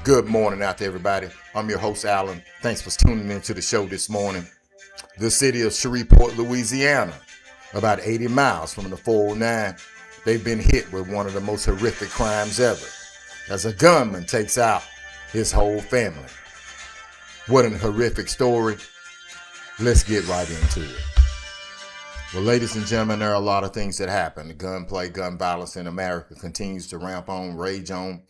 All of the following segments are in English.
Good morning out there, everybody. I'm your host, Alan. Thanks for tuning into the show this morning. The city of Shreveport, Louisiana, about 80 miles from the 409, they've been hit with one of the most horrific crimes ever, as a gunman takes out his whole family. What an horrific story. Let's get right into it. Well, ladies and gentlemen, there are a lot of things that happen. The gunplay, gun violence in America continues to ramp on, rage on.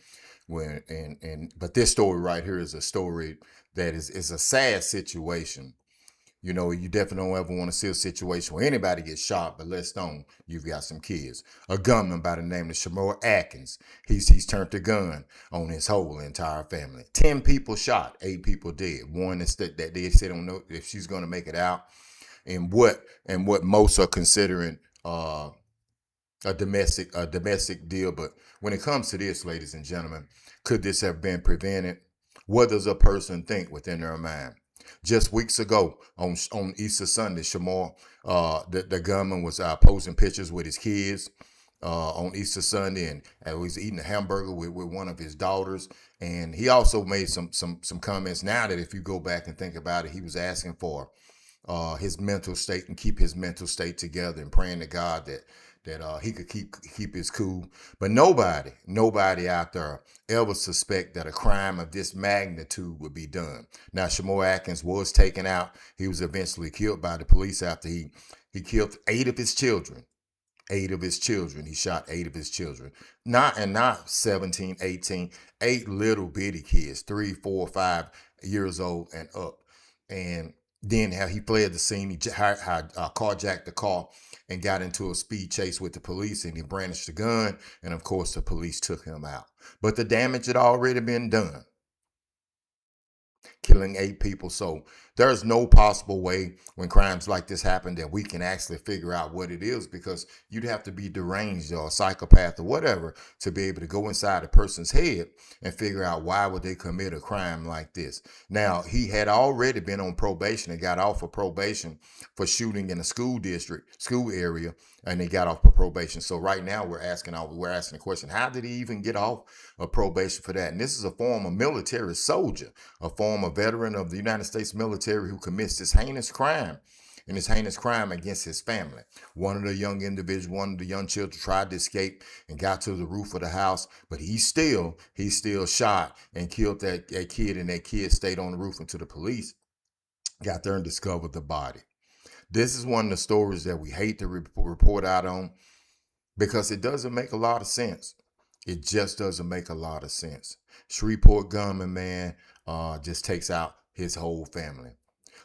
But this story right here is a story that is a sad situation. You know, you definitely don't ever want to see a situation where anybody gets shot, but let's don't. You've got some kids. A gunman by the name of Shamor Atkins. He's turned the gun on his whole entire family. 10 people shot, 8 people dead. One that they say don't know if she's going to make it out. And what most are considering a domestic deal. But when it comes to this, ladies and gentlemen, could this have been prevented? What does a person think within their mind? Just weeks ago on Easter Sunday, Shamar, the gunman was posing pictures with his kids on Easter Sunday, and he was eating a hamburger with one of his daughters. And he also made some comments. Now that if you go back and think about it, he was asking for his mental state and keep his mental state together and praying to God that he could keep his cool. But nobody out there ever suspect that a crime of this magnitude would be done. Now, Shamor Atkins was taken out. He was eventually killed by the police after he killed 8 of his children. 8 of his children. He shot 8 of his children. Not 17, 18, 8 little bitty kids, 3, 4, 5 years old and up. And then how he fled the scene, he carjacked the car and got into a speed chase with the police, and he brandished the gun, and of course the police took him out. But the damage had already been done, killing 8 people. So there's no possible way when crimes like this happen that we can actually figure out what it is, because you'd have to be deranged or a psychopath or whatever to be able to go inside a person's head and figure out why would they commit a crime like this. Now, he had already been on probation and got off of probation for shooting in a school area, and he got off of probation. So right now we're asking the question, how did he even get off of probation for that? And this is a former military soldier, a former veteran of the United States military who commits this heinous crime, and this heinous crime against his family. One of the young children tried to escape and got to the roof of the house, but he still shot and killed that kid, and that kid stayed on the roof until the police got there and discovered the body. This is one of the stories that we hate to report out on, because it doesn't make a lot of sense. It just doesn't make a lot of sense. Shreveport gunman, man, just takes out his whole family.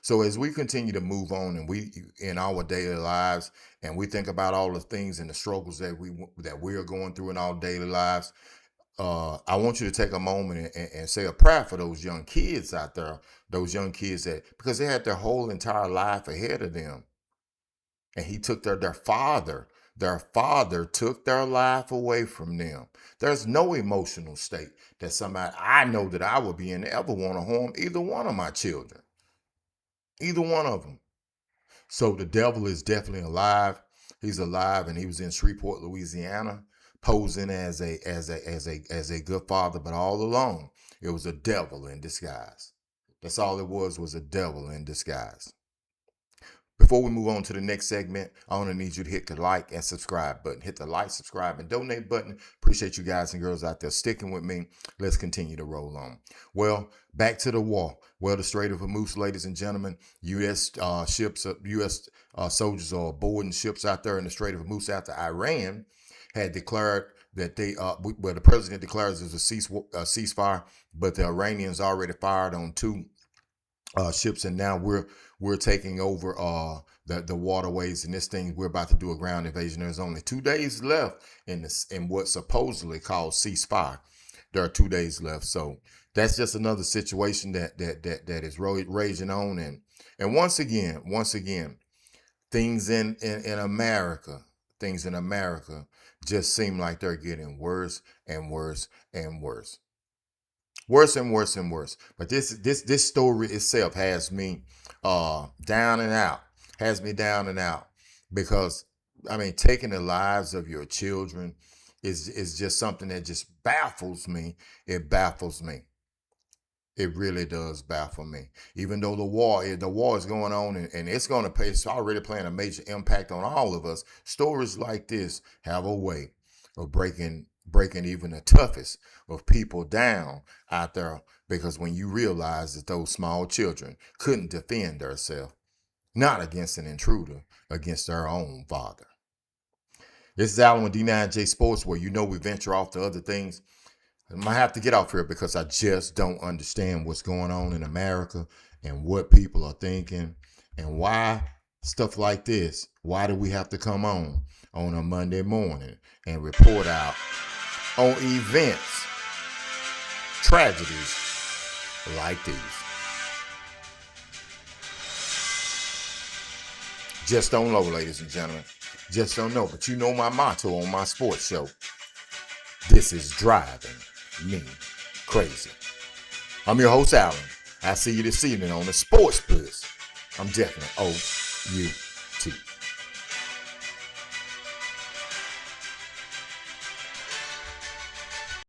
So as we continue to move on and we in our daily lives, and we think about all the things and the struggles that we are going through in our daily lives, I want you to take a moment and say a prayer for those young kids out there, those young kids that, because they had their whole entire life ahead of them, and he took their father took their life away from them. There's no emotional state that somebody I know that I would be in ever want to harm either one of my children, either one of them. So the devil is definitely alive. He's alive, and he was in Shreveport, Louisiana, posing as a good father, but all along it was a devil in disguise. That's all it was a devil in disguise. Before we move on to the next segment, I want to need you to hit the like and subscribe button. Hit the like, subscribe, and donate button. Appreciate you guys and girls out there sticking with me. Let's continue to roll on. Well, back to the war. Well, the Strait of Hormuz, ladies and gentlemen, U.S. U.S. Soldiers are boarding ships out there in the Strait of Hormuz after Iran had declared that the president declares there's a ceasefire, but the Iranians already fired on 2 ships, and now we're taking over the waterways, and this thing, we're about to do a ground invasion. There's only 2 days left in what's supposedly called ceasefire. There are 2 days left, so that's just another situation that is raging on, and once again, things in America, just seem like they're getting worse and worse and worse. Worse and worse and worse. But this story itself has me down and out. Has me down and out, because I mean, taking the lives of your children is just something that just baffles me. It baffles me. It really does baffle me. Even though the war is going on, and it's already playing a major impact on all of us. Stories like this have a way of breaking even the toughest of people down out there, because when you realize that those small children couldn't defend themselves, not against an intruder, against their own father. This is Alan with D9J Sports, where we venture off to other things. I might have to get off here because I just don't understand what's going on in America and what people are thinking and why stuff like this. Why do we have to come on a Monday morning and report out on events, tragedies like these? Just don't know, ladies and gentlemen. Just don't know. But you know my motto on my sports show. This is driving me crazy. I'm your host, Alan. I'll see you this evening on the Sports Buzz. I'm definitely OUT.